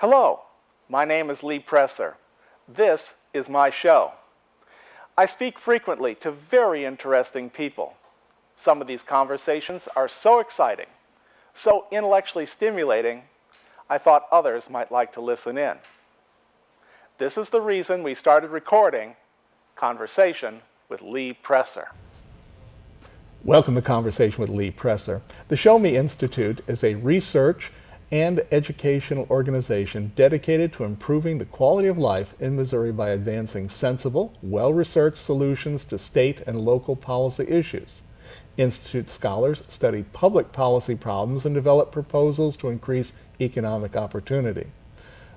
Hello, my name is Lee Presser. This is my show. I speak frequently to very interesting people. Some of these conversations are so exciting, so intellectually stimulating, I thought others might like to listen in. This is the reason we started recording Conversation with Lee Presser. Welcome to Conversation with Lee Presser. The Show Me Institute is a research and educational organization dedicated to improving the quality of life in Missouri by advancing sensible, well-researched solutions to state and local policy issues. Institute scholars study public policy problems and develop proposals to increase economic opportunity.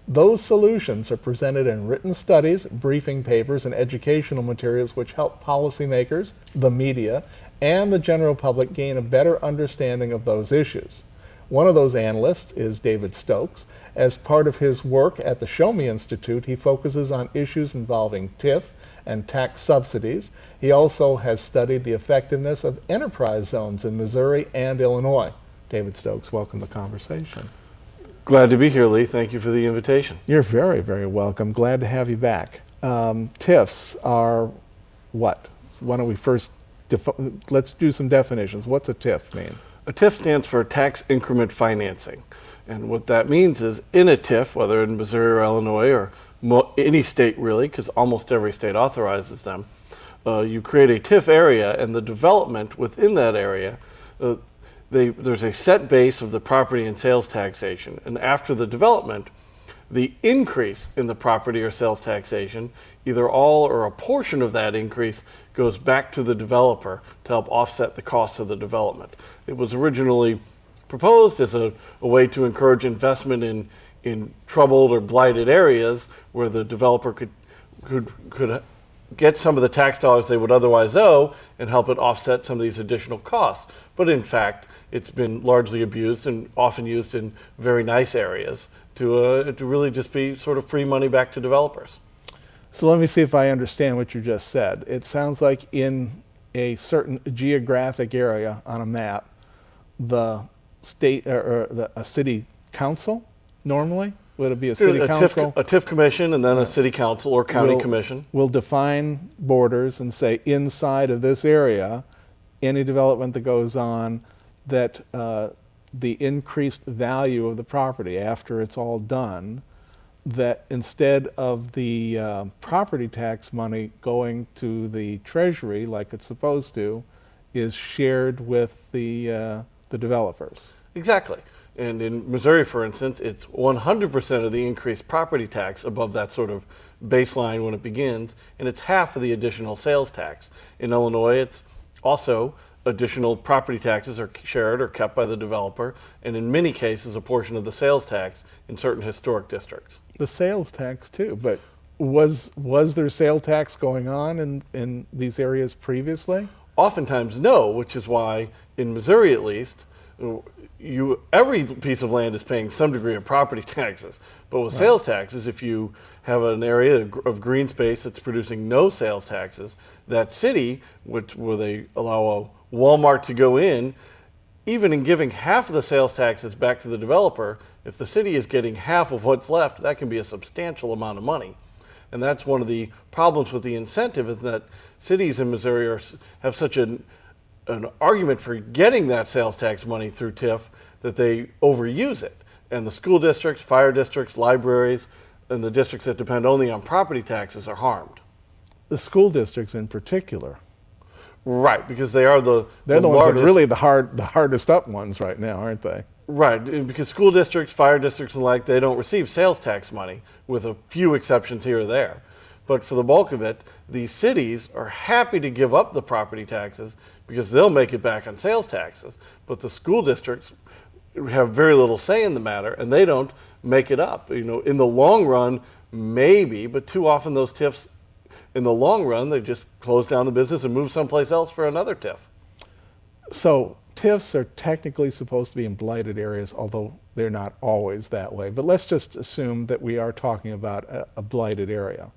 Those solutions are presented in written studies, briefing papers, and educational materials which help policymakers, the media, and the general public gain a better understanding of those issues. One of those analysts is David Stokes. As part of his work at the Show Me Institute, he focuses on issues involving TIF and tax subsidies. He also has studied the effectiveness of enterprise zones in Missouri and Illinois. David Stokes, welcome to the conversation. Glad to be here, Lee. Thank you for the invitation. You're very, very welcome. Glad to have you back. TIFs are what? Why don't we first, let's do some definitions. What's a TIF mean? A TIF stands for tax increment financing. And what that means is in a TIF, whether in Missouri or Illinois or any state really, because almost every state authorizes them, you create a TIF area, and the development within that area, there's a set base of the property and sales taxation. And after the development, the increase in the property or sales taxation, either all or a portion of that increase, goes back to the developer to help offset the costs of the development. It was originally proposed as a way to encourage investment in troubled or blighted areas where the developer could get some of the tax dollars they would otherwise owe and help it offset some of these additional costs. But in fact, it's been largely abused and often used in very nice areas to really just be sort of free money back to developers. So let me see if I understand what you just said. It sounds like in a certain geographic area on a map, the state or a city council normally, would it be a city council? A TIF commission and then a city council or county commission. Will define borders and say inside of this area, any development that goes on, that the increased value of the property after it's all done, that instead of the property tax money going to the treasury like it's supposed to, is shared with the developers. Exactly. And in Missouri, for instance, it's 100% of the increased property tax above that sort of baseline when it begins, and it's half of the additional sales tax. In Illinois, it's also additional property taxes are shared or kept by the developer, and in many cases, a portion of the sales tax in certain historic districts. The sales tax too, but was there sale tax going on in these areas previously? Oftentimes no, which is why in Missouri at least, every piece of land is paying some degree of property taxes. But with sales taxes, if you have an area of green space that's producing no sales taxes, that city, where they allow a Walmart to go in, even in giving half of the sales taxes back to the developer, if the city is getting half of what's left, that can be a substantial amount of money. And that's one of the problems with the incentive, is that cities in Missouri have such an argument for getting that sales tax money through TIF that they overuse it. And the school districts, fire districts, libraries, and the districts that depend only on property taxes are harmed. The school districts in particular. Right, because they're the ones that are really the hardest up ones right now, aren't they? Right, because school districts, fire districts and like, they don't receive sales tax money, with a few exceptions here or there. But for the bulk of it, these cities are happy to give up the property taxes because they'll make it back on sales taxes. But the school districts have very little say in the matter, and they don't make it up. You know, in the long run, maybe, but too often those TIFs, in the long run, they just close down the business and move someplace else for another TIF. So TIFs are technically supposed to be in blighted areas, although they're not always that way. But let's just assume that we are talking about a blighted area.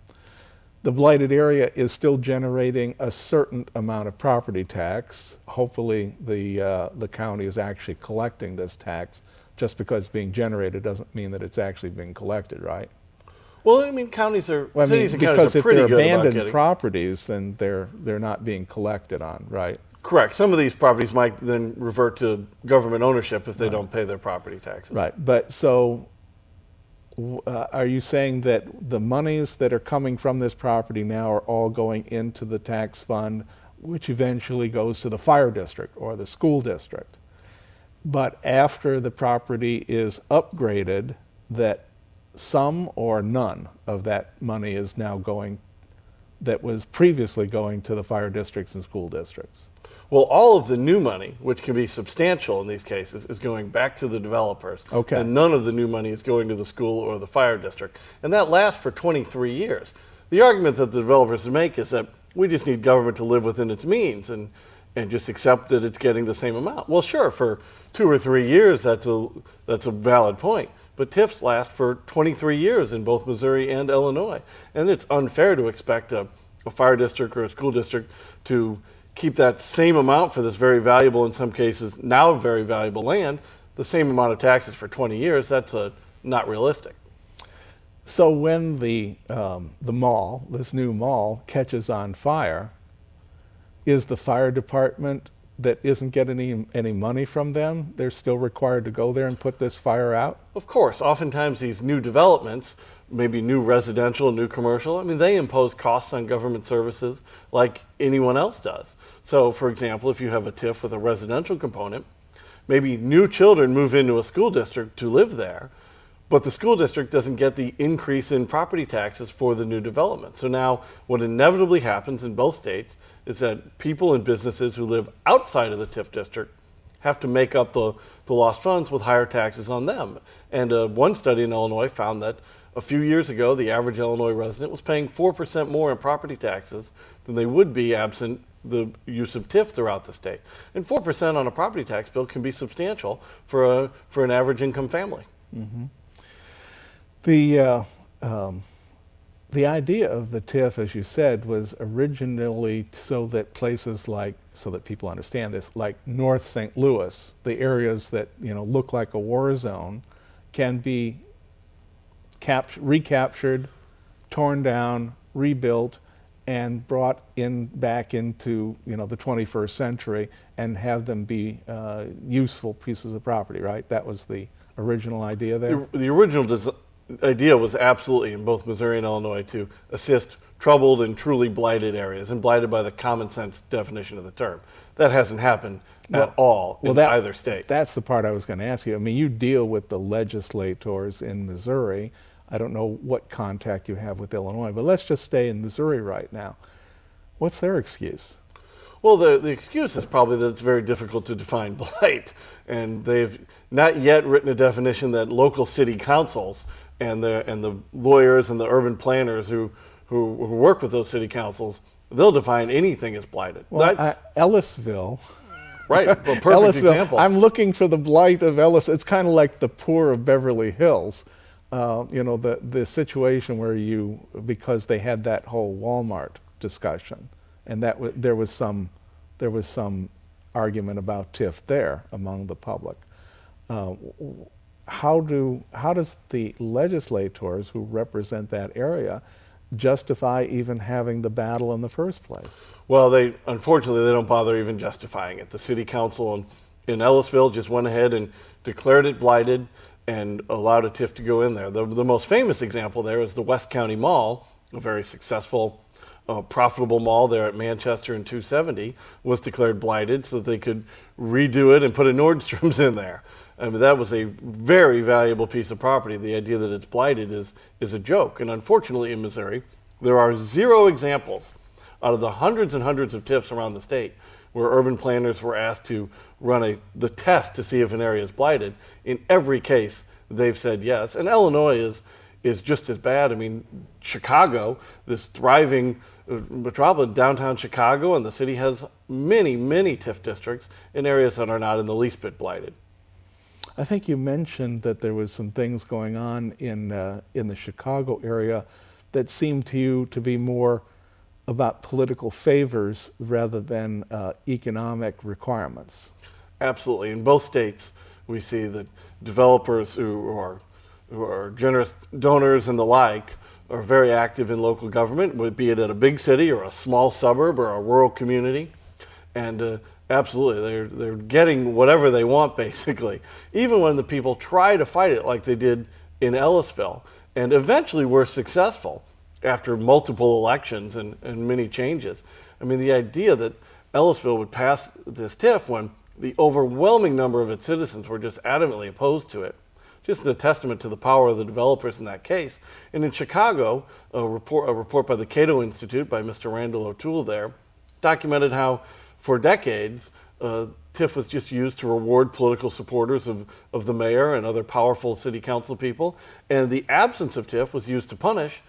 The blighted area is still generating a certain amount of property tax. Hopefully the county is actually collecting this tax just because it's being generated doesn't mean that it's actually being collected, right? Well, I mean, cities and Because counties are if pretty they're good about abandoned getting. properties, then they're not being collected on, right? Correct. Some of these properties might then revert to government ownership if they don't pay their property taxes. Right. But so, are you saying that the monies that are coming from this property now are all going into the tax fund, which eventually goes to the fire district or the school district? But after the property is upgraded, that some or none of that money is now going, that was previously going to the fire districts and school districts? Well, all of the new money, which can be substantial in these cases, is going back to the developers. Okay. And none of the new money is going to the school or the fire district. And that lasts for 23 years. The argument that the developers make is that we just need government to live within its means and just accept that it's getting the same amount. Well, sure, for 2 or 3 years, that's a valid point. But TIFs last for 23 years in both Missouri and Illinois. And it's unfair to expect a fire district or a school district to keep that same amount for this very valuable, in some cases now very valuable land, the same amount of taxes for 20 years. That's not realistic. So when the mall, this new mall, catches on fire, is the fire department that isn't getting any money from them, they're still required to go there and put this fire out? Of course, oftentimes these new developments, maybe new residential, new commercial, I mean, they impose costs on government services like anyone else does. So, for example, if you have a TIF with a residential component, maybe new children move into a school district to live there, but the school district doesn't get the increase in property taxes for the new development. So now what inevitably happens in both states is that people and businesses who live outside of the TIF district have to make up the lost funds with higher taxes on them. And one study in Illinois found that a few years ago, the average Illinois resident was paying 4% more in property taxes than they would be absent the use of TIF throughout the state. And 4% on a property tax bill can be substantial for an average income family. Mm-hmm. The idea of the TIF, as you said, was originally so that places like, so that people understand this, like North St. Louis, the areas that look like a war zone, can be recaptured, torn down, rebuilt, and brought back into the 21st century and have them be useful pieces of property, right? That was the original idea there? The original idea was absolutely in both Missouri and Illinois to assist troubled and truly blighted areas, and blighted by the common sense definition of the term. That hasn't happened at all in either state. That's the part I was going to ask you. I mean, you deal with the legislators in Missouri. I don't know what contact you have with Illinois, but let's just stay in Missouri right now. What's their excuse? Well, the excuse is probably that it's very difficult to define blight, and they've not yet written a definition that local city councils and the lawyers and the urban planners who work with those city councils, they'll define anything as blighted. Well, Ellisville. Right, a perfect Ellisville, example. I'm looking for the blight of Ellis. It's kind of like the poor of Beverly Hills. The situation where because they had that whole Walmart discussion, and there was some argument about TIF there among the public. How does the legislators who represent that area justify even having the battle in the first place? Well, unfortunately they don't bother even justifying it. The city council in Ellisville just went ahead and declared it blighted and allowed a TIF to go in there. The most famous example there is the West County Mall, a very successful, profitable mall there at Manchester and 270, was declared blighted so that they could redo it and put a Nordstrom's in there. I mean, that was a very valuable piece of property. The idea that it's blighted is a joke. And unfortunately in Missouri, there are 0 examples out of the hundreds and hundreds of TIFs around the state where urban planners were asked to run the test to see if an area is blighted. In every case, they've said yes. And Illinois is just as bad. I mean, Chicago, this thriving metropolis, downtown Chicago, and the city has many, many TIF districts in areas that are not in the least bit blighted. I think you mentioned that there was some things going on in the Chicago area that seemed to you to be more about political favors rather than economic requirements. Absolutely. In both states, We see that developers who are generous donors and the like are very active in local government, be it at a big city or a small suburb or a rural community. And absolutely, they're getting whatever they want, basically, even when the people try to fight it like they did in Ellisville, and eventually were successful after multiple elections and many changes. I mean, the idea that Ellisville would pass this TIF when the overwhelming number of its citizens were just adamantly opposed to it, just a testament to the power of the developers in that case. And in Chicago, a report by the Cato Institute by Mr. Randall O'Toole there documented how for decades TIF was just used to reward political supporters of the mayor and other powerful city council people, and the absence of TIF was used to punish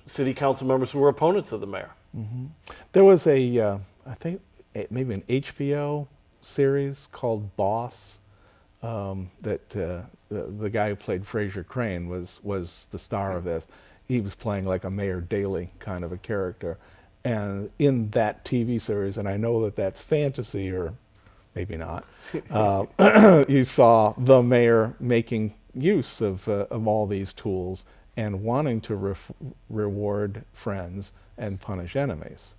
city council members who were opponents of the mayor. Mm-hmm. There was I think maybe an HBO series called Boss that the guy who played Fraser Crane was the star of this. He was playing like a Mayor Daley kind of a character. And in that TV series, and I know that that's fantasy or maybe not, you saw the mayor making use of all these tools and wanting to reward friends and punish enemies.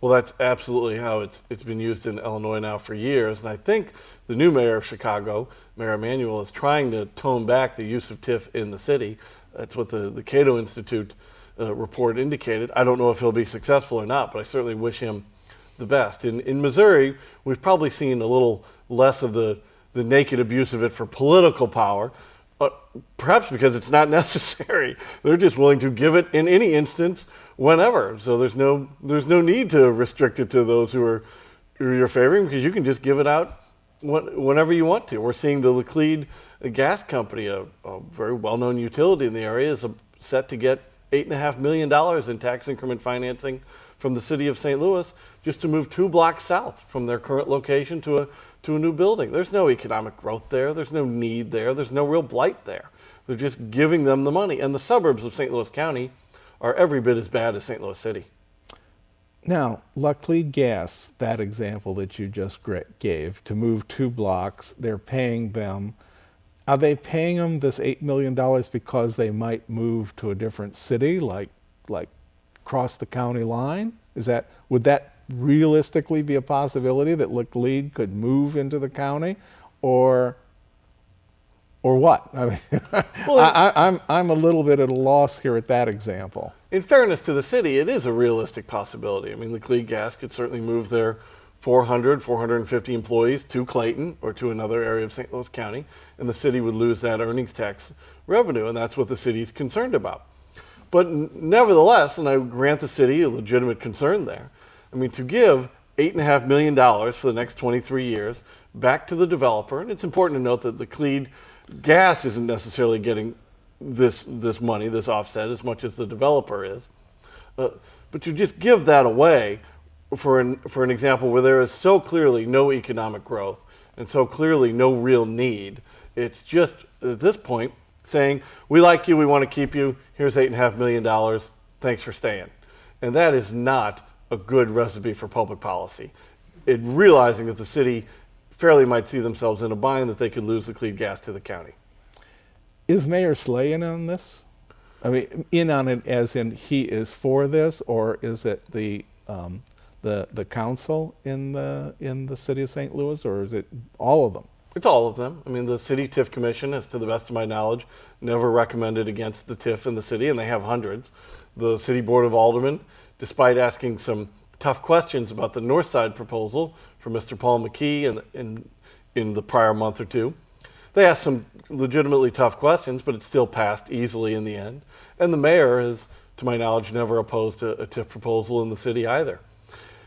Well, that's absolutely how it's been used in Illinois now for years. And I think the new mayor of Chicago, Mayor Emanuel, is trying to tone back the use of TIF in the city. That's what the Cato Institute report indicated. I don't know if he'll be successful or not, but I certainly wish him the best. In Missouri, we've probably seen a little less of the naked abuse of it for political power, perhaps because it's not necessary. They're just willing to give it in any instance, whenever. So there's no need to restrict it to those who you're favoring, because you can just give it out whenever you want to. We're seeing the Laclede Gas Company, a very well-known utility in the area, is set to get $8.5 million in tax increment financing from the city of St. Louis just to move 2 blocks south from their current location to a new building. There's no economic growth there. There's no need there. There's no real blight there. They're just giving them the money. And the suburbs of St. Louis County are every bit as bad as St. Louis City. Now, Laclede Gas, that example that you just gave, to move 2 blocks, they're paying them. Are they paying them this $8 million because they might move to a different city, like cross the county line? Would that realistically be a possibility that Laclede could move into the county, or what? I mean, well, I'm a little bit at a loss here at that example. In fairness to the city, it is a realistic possibility. I mean, Laclede Gas could certainly move their 450 employees to Clayton or to another area of St. Louis County, and the city would lose that earnings tax revenue, and that's what the city's concerned about. But nevertheless, and I grant the city a legitimate concern there, I mean, to give $8.5 million for the next 23 years back to the developer, and it's important to note that Laclede Gas isn't necessarily getting this money, this offset, as much as the developer is. But to just give that away for an example where there is so clearly no economic growth and so clearly no real need, it's just at this point saying, we like you, we want to keep you, here's $8.5 million, thanks for staying. And that is not a good recipe for public policy. Realizing that the city fairly might see themselves in a bind that they could lose Laclede Gas to the county. Is Mayor Slay in on this? I mean, in on it as in he is for this, or is it the council in the city of St. Louis, or is it all of them? It's all of them. I mean, the city TIF commission, as to the best of my knowledge, never recommended against the TIF in the city, and they have hundreds. The city board of aldermen, despite asking some tough questions about the north side proposal from Mr. Paul McKee in the prior month or two, they asked some legitimately tough questions, but it still passed easily in the end. And the mayor has, to my knowledge, never opposed a TIF proposal in the city either.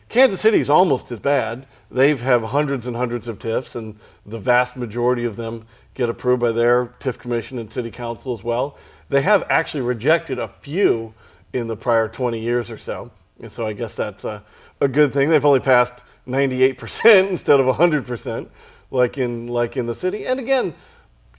Kansas City is almost as bad. They have hundreds and hundreds of TIFs, and the vast majority of them get approved by their TIF commission and city council as well. They have actually rejected a few in the prior 20 years or so, and so I guess that's a good thing. They've only passed 98% instead of 100%, like in the city. And again,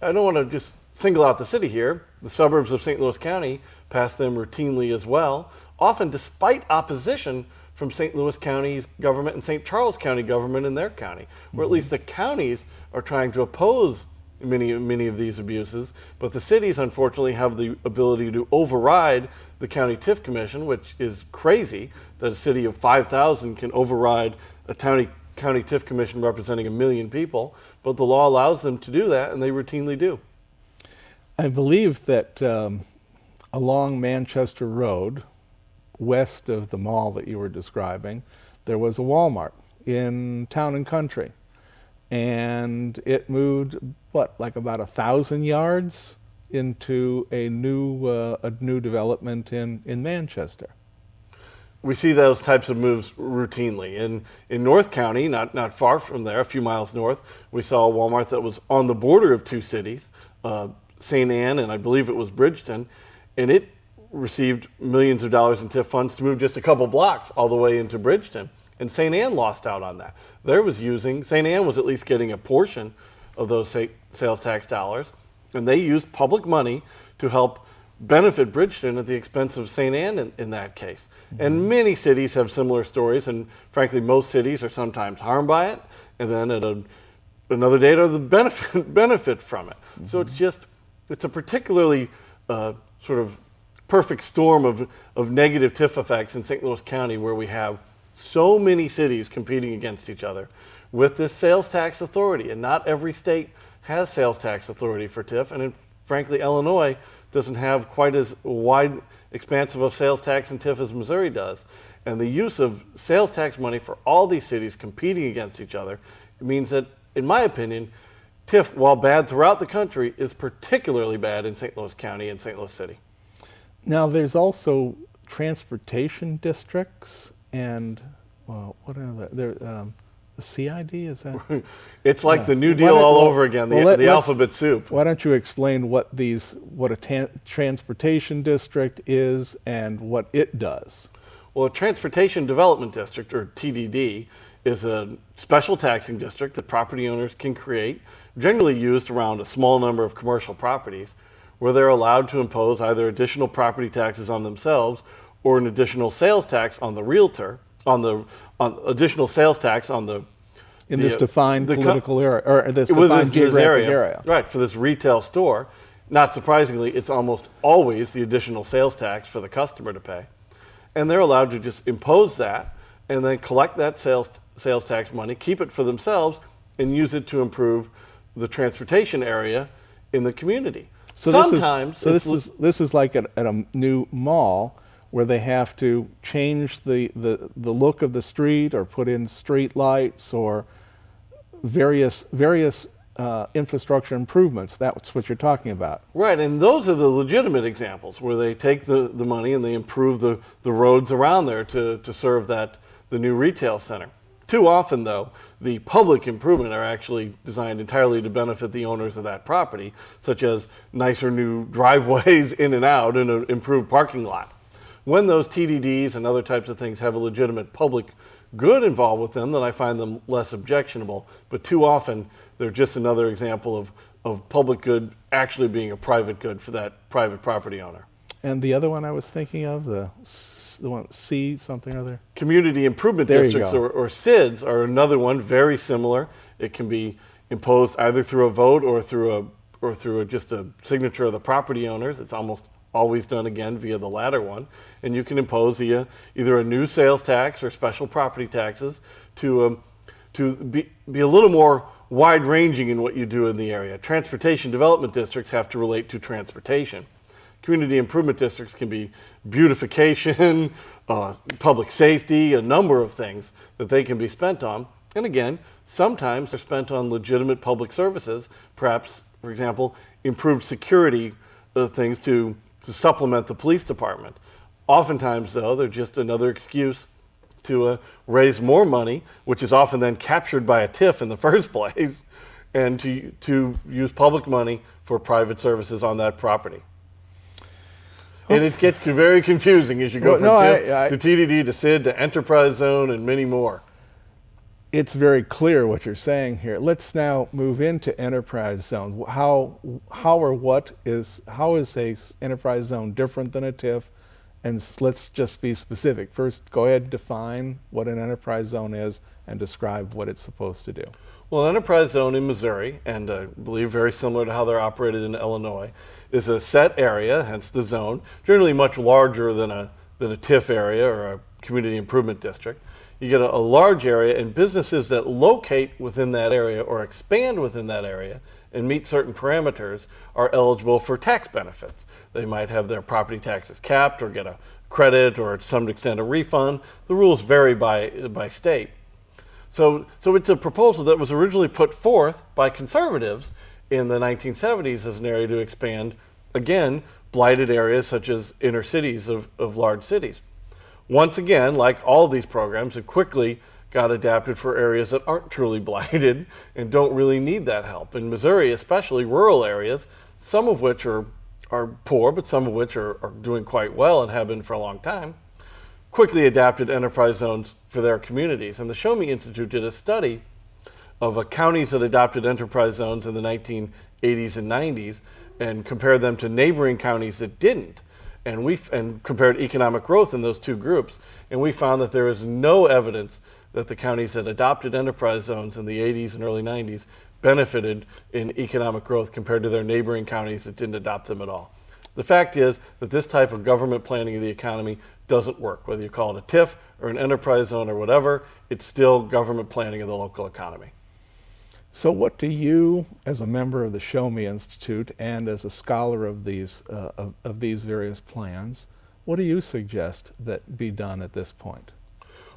I don't want to just single out the city here. The suburbs of St. Louis County pass them routinely as well, often despite opposition from St. Louis County's government and St. Charles County government in their county, where at least the counties are trying to oppose many of these abuses, but the cities unfortunately have the ability to override the county TIF commission, which is crazy that a city of 5,000 can override a county TIF commission representing 1 million people, but the law allows them to do that, and they routinely do. I believe that along Manchester Road, west of the mall that you were describing, there was a Walmart in Town and Country. And it moved, like about 1,000 yards into a new development in Manchester. We see those types of moves routinely. In North County, not far from there, a few miles north, we saw a Walmart that was on the border of two cities, St. Anne and I believe it was Bridgeton, and it received millions of dollars in TIF funds to move just a couple blocks all the way into Bridgeton. And St. Anne lost out on that. St. Anne was at least getting a portion of those sales tax dollars, and they used public money to help benefit Bridgeton at the expense of St. Anne in that case. Mm-hmm. And many cities have similar stories, and frankly, most cities are sometimes harmed by it, and then at another date are the benefit from it. Mm-hmm. So it's a particularly sort of perfect storm of negative TIF effects in St. Louis County, where we have so many cities competing against each other with this sales tax authority. And not every state has sales tax authority for TIF. And frankly, Illinois doesn't have quite as wide expansive of sales tax and TIF as Missouri does. And the use of sales tax money for all these cities competing against each other means that, in my opinion, TIF, while bad throughout the country, is particularly bad in St. Louis County and St. Louis City. Now, there's also transportation districts. And what are the CID, is that? It's like the New Deal all over again, the alphabet soup. Why don't you explain what a transportation district is and what it does? Well, a Transportation Development District, or TDD, is a special taxing district that property owners can create, generally used around a small number of commercial properties, where they're allowed to impose either additional property taxes on themselves or an additional sales tax on the realtor, on additional sales tax on the in this defined political area, or this defined geographic area. Right, for this retail store. Not surprisingly, it's almost always the additional sales tax for the customer to pay. And they're allowed to just impose that and then collect that sales tax money, keep it for themselves, and use it to improve the transportation area in the community. So this is like at a new mall, where they have to change the look of the street, or put in street lights, or various infrastructure improvements. That's what you're talking about. Right, and those are the legitimate examples where they take the money and they improve the roads around there to serve the new retail center. Too often, though, the public improvement are actually designed entirely to benefit the owners of that property, such as nicer new driveways in and out and an improved parking lot. When those TDDs and other types of things have a legitimate public good involved with them, then I find them less objectionable. But too often, they're just another example of public good actually being a private good for that private property owner. And the other one I was thinking of, the one, C something or other? Community Improvement Districts, or SIDs, are another one, very similar. It can be imposed either through a vote or through just a signature of the property owners. It's almost always done again via the latter one. And you can impose either a new sales tax or special property taxes to be a little more wide-ranging in what you do in the area. Transportation Development Districts have to relate to transportation. Community Improvement Districts can be beautification, public safety, a number of things that they can be spent on. And again, sometimes they're spent on legitimate public services, perhaps, for example, improved security things to supplement the police department. Oftentimes, though, they're just another excuse to raise more money, which is often then captured by a TIF in the first place, and to use public money for private services on that property. And it gets very confusing as you go from TIF to TDD to SID to enterprise zone and many more. It's very clear what you're saying here. Let's now move into enterprise zones. How is a enterprise zone different than a TIF, And let's just be specific. First, go ahead and define what an enterprise zone is and describe what it's supposed to do. Well, an enterprise zone in Missouri, and I believe very similar to how they're operated in Illinois, is a set area, hence the zone, generally much larger than a TIF area or a community improvement district. You get a large area, and businesses that locate within that area or expand within that area and meet certain parameters are eligible for tax benefits. They might have their property taxes capped or get a credit or to some extent a refund. The rules vary by state. So it's a proposal that was originally put forth by conservatives in the 1970s as an area to expand, again, blighted areas such as inner cities of large cities. Once again, like all these programs, it quickly got adapted for areas that aren't truly blighted and don't really need that help. In Missouri, especially rural areas, some of which are poor, but some of which are doing quite well and have been for a long time, quickly adapted enterprise zones for their communities. And the Show Me Institute did a study of counties that adopted enterprise zones in the 1980s and 90s and compared them to neighboring counties that didn't. And compared economic growth in those two groups, and we found that there is no evidence that the counties that adopted enterprise zones in the 80s and early 90s benefited in economic growth compared to their neighboring counties that didn't adopt them at all. The fact is that this type of government planning of the economy doesn't work. Whether you call it a TIF or an enterprise zone or whatever, it's still government planning of the local economy. So what do you, as a member of the Show Me Institute and as a scholar of these various plans, what do you suggest that be done at this point?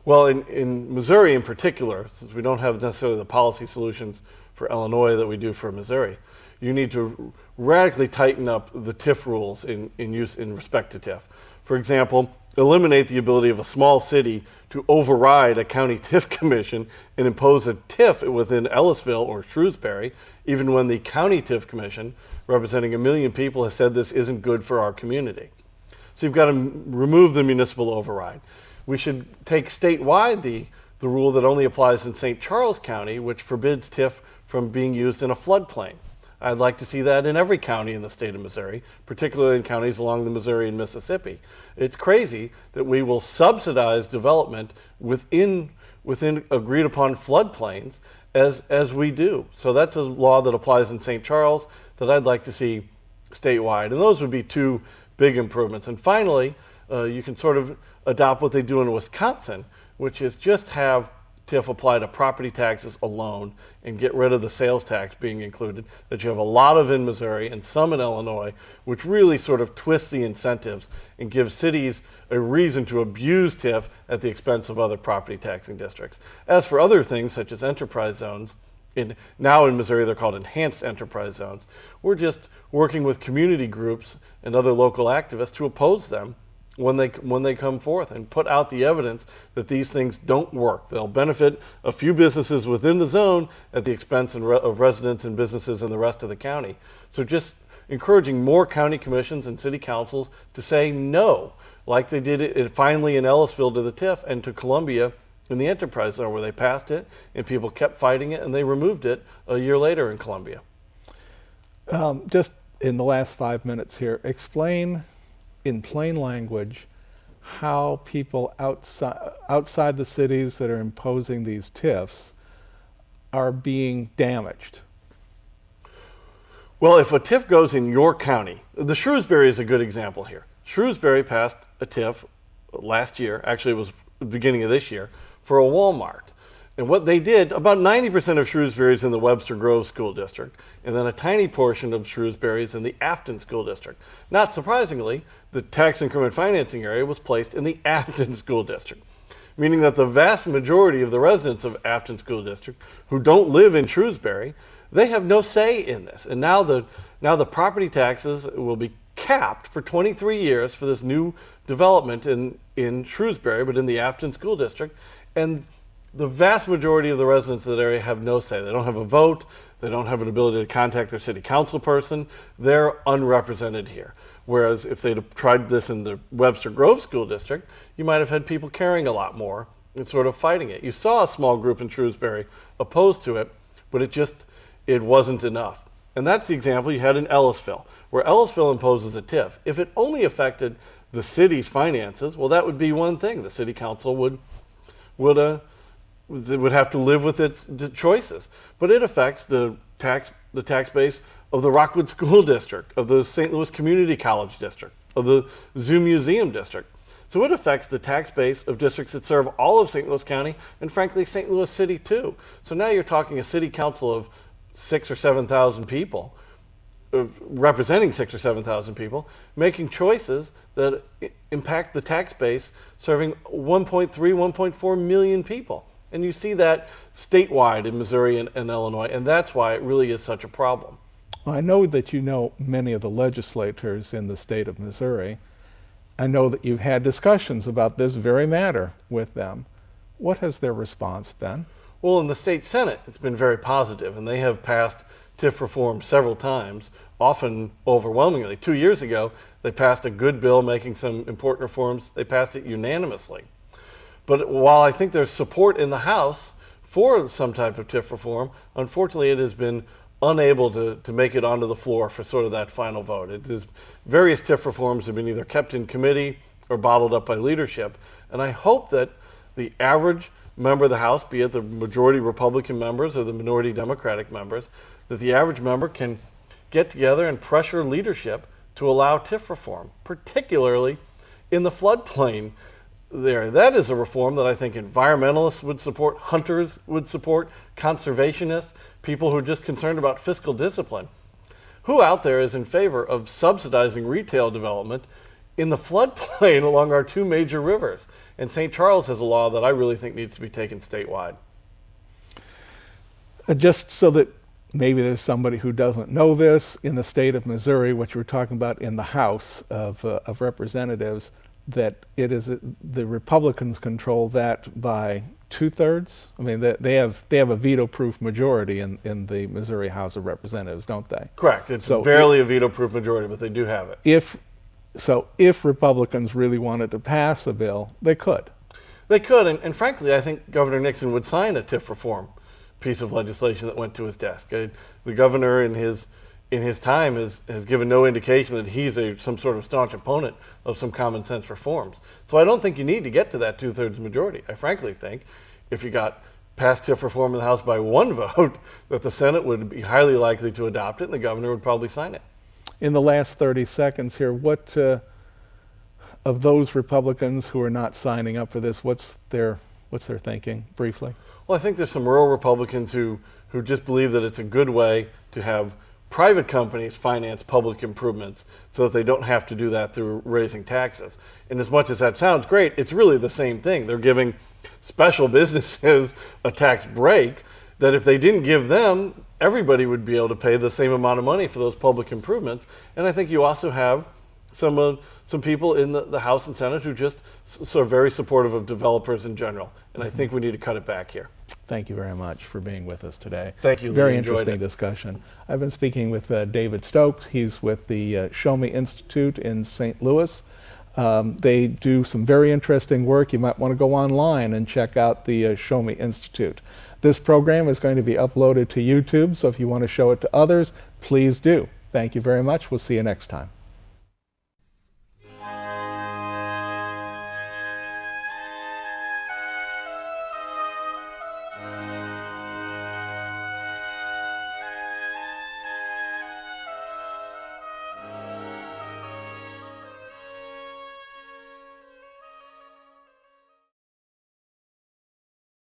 Well, in Missouri in particular, since we don't have necessarily the policy solutions for Illinois that we do for Missouri, you need to radically tighten up the TIF rules in respect to TIF. For example, eliminate the ability of a small city to override a county TIF commission and impose a TIF within Ellisville or Shrewsbury, even when the county TIF commission, representing 1 million people, has said this isn't good for our community. So you've got to remove the municipal override. We should take statewide the rule that only applies in St. Charles County, which forbids TIF from being used in a floodplain. I'd like to see that in every county in the state of Missouri, particularly in counties along the Missouri and Mississippi. It's crazy that we will subsidize development within agreed upon floodplains as we do. So that's a law that applies in St. Charles that I'd like to see statewide. And those would be two big improvements. And finally, you can sort of adopt what they do in Wisconsin, which is just have TIF apply to property taxes alone and get rid of the sales tax being included, that you have a lot of in Missouri and some in Illinois, which really sort of twists the incentives and gives cities a reason to abuse TIF at the expense of other property taxing districts. As for other things such as enterprise zones, now in Missouri they're called enhanced enterprise zones, we're just working with community groups and other local activists to oppose them when they come forth and put out the evidence that these things don't work. They'll benefit a few businesses within the zone at the expense of residents and businesses in the rest of the county. So just encouraging more county commissions and city councils to say no, like they did it finally in Ellisville to the TIF and to Columbia in the enterprise zone, where they passed it and people kept fighting it and they removed it a year later in Columbia. Just in the last 5 minutes here, explain in plain language how people outside the cities that are imposing these TIFs are being damaged. Well, if a TIF goes in your county, the Shrewsbury is a good example here. Shrewsbury passed a TIF last year, actually it was the beginning of this year, for a Walmart. And what they did, about 90% of Shrewsbury is in the Webster Grove School District, and then a tiny portion of Shrewsbury is in the Afton School District. Not surprisingly, the tax increment financing area was placed in the Afton School District, meaning that the vast majority of the residents of Afton School District who don't live in Shrewsbury, they have no say in this. And now the property taxes will be capped for 23 years for this new development in Shrewsbury, but in the Afton School District. And the vast majority of the residents of that area have no say. They don't have a vote. They don't have an ability to contact their city council person. They're unrepresented here. Whereas if they'd have tried this in the Webster Grove School District, you might have had people caring a lot more and sort of fighting it. You saw a small group in Shrewsbury opposed to it, but it wasn't enough. And that's the example you had in Ellisville, where Ellisville imposes a TIF. If it only affected the city's finances, well, that would be one thing. The city council would have to live with its choices. But it affects the tax base of the Rockwood School District, of the St. Louis Community College District, of the Zoo Museum District. So it affects the tax base of districts that serve all of St. Louis County and frankly St. Louis City too. So now you're talking a city council of 6,000 or 7,000 people, representing 6,000 or 7,000 people, making choices that impact the tax base serving 1.3, 1.4 million people. And you see that statewide in Missouri and Illinois, and that's why it really is such a problem. Well, I know that you know many of the legislators in the state of Missouri. I know that you've had discussions about this very matter with them. What has their response been? Well, in the state Senate, it's been very positive, and they have passed TIF reform several times, often overwhelmingly. 2 years ago, they passed a good bill making some important reforms. They passed it unanimously. But while I think there's support in the House for some type of TIF reform, unfortunately it has been unable to make it onto the floor for sort of that final vote. Various TIF reforms have been either kept in committee or bottled up by leadership. And I hope that the average member of the House, be it the majority Republican members or the minority Democratic members, that the average member can get together and pressure leadership to allow TIF reform, particularly in the floodplain there. That is a reform that I think environmentalists would support, hunters would support, conservationists, people who are just concerned about fiscal discipline. Who out there is in favor of subsidizing retail development in the floodplain along our two major rivers? And St. Charles has a law that I really think needs to be taken statewide. Just so that maybe there's somebody who doesn't know this, in the state of Missouri, what you were talking about in the House of Representatives, that it is the Republicans control that by 2/3. I mean, they have a veto-proof majority in the Missouri House of Representatives, don't they? Correct. It's barely a veto-proof majority, but they do have it. If Republicans really wanted to pass a bill, they could. They could, and frankly, I think Governor Nixon would sign a TIF reform piece of legislation that went to his desk. The governor in his time has given no indication that he's some sort of staunch opponent of some common sense reforms. So I don't think you need to get to that 2/3 majority. I frankly think if you got passed TIF reform in the House by one vote, that the Senate would be highly likely to adopt it and the governor would probably sign it. In the last 30 seconds here, what of those Republicans who are not signing up for this, what's their thinking, briefly? Well, I think there's some rural Republicans who just believe that it's a good way to have private companies finance public improvements so that they don't have to do that through raising taxes. And as much as that sounds great, it's really the same thing. They're giving special businesses a tax break that if they didn't give them, everybody would be able to pay the same amount of money for those public improvements. And I think you also have some people in the House and Senate who just are very supportive of developers in general. And I think we need to cut it back here. Thank you very much for being with us today. Thank you. Very interesting discussion. I've been speaking with David Stokes. He's with the Show Me Institute in St. Louis. They do some very interesting work. You might want to go online and check out the Show Me Institute. This program is going to be uploaded to YouTube, so if you want to show it to others, please do. Thank you very much. We'll see you next time.